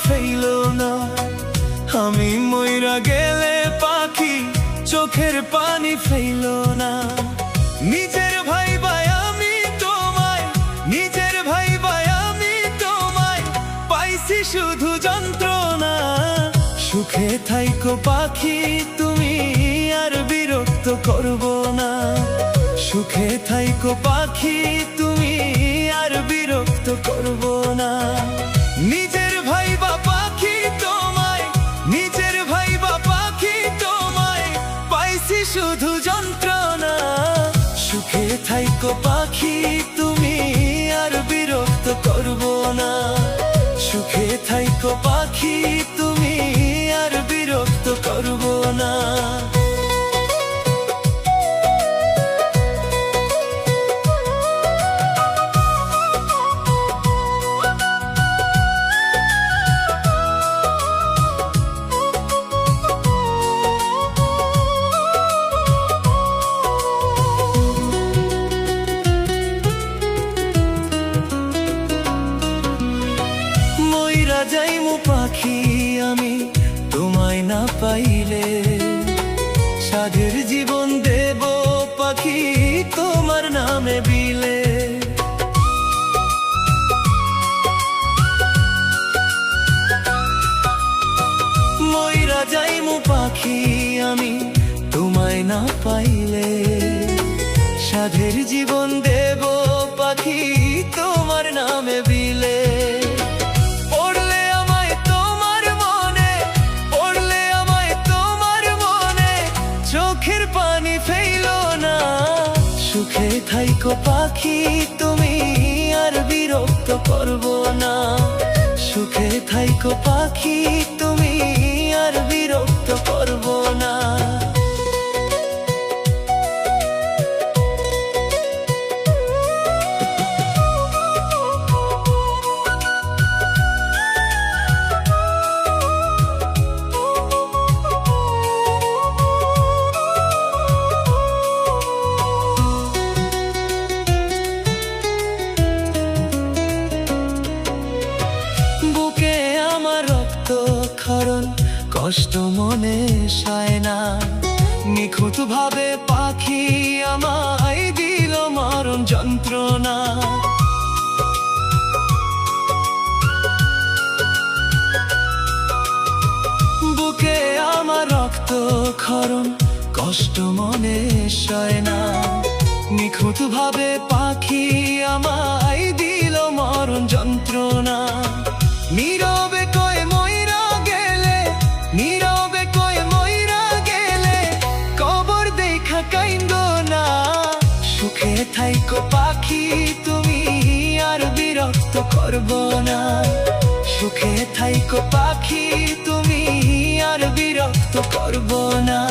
Failure না। আমি মইরা গেলে পাখি চোখের পানি ফেইলো না। নিজের ভাইবাই আমি তোমায়, নিজের ভাইবাই আমি তোমায়, পাইছি শুধু যন্ত্রণা। সুখে থাইকো পাখি তুমি, আর বিরক্ত করব না। সুখে থাইকো পাখি তুমি, আর বিরক্ত করব না। নিজের ভাইবা পাখি তোমায়, নিজের ভাইবা পাখি তোমায়, পাইছি শুধু যন্ত্রণা। সুখে থাইকো পাখি তুমি, আর বিরক্ত করব না। সুখে থাইকো পাখি তুমি, আর বিরক্ত করব না। যাইমু পাখি আমি তোমায় না পাইলে, সাধের জীবন দেব পাখি তোমার নামে বিলে। মইরা যাইমু পাখি আমি তোমায় না পাইলে, সাধের জীবন দেব পাখি তোমার নামে বিলে। চোখের পানি ফেইলো না। সুখে থাইকো পাখি তুমি, আর বিরক্ত করব না। সুখে থাইকো পাখি তুমি, আর বিরক্ত করব না। ক্ষরণ কষ্ট মনে সায় না, নিখুঁত ভাবে পাখি আমায় দিল মরণ যন্ত্রণা। বুকে আমার রক্ত ক্ষরণ কষ্ট মনে সয় না, নিখুঁত ভাবে পাখি আমায় দিল মরণ যন্ত্রণা। নীরবে কয় মইরা গেলে, নীরবে কয় মইরা গেলে, কবর দেখা কাইন্দো না। সুখে থাইকো পাখি তুমি, আর বিরক্ত করব না। সুখে থাইকো পাখি তুমি, আর বিরক্ত করব না।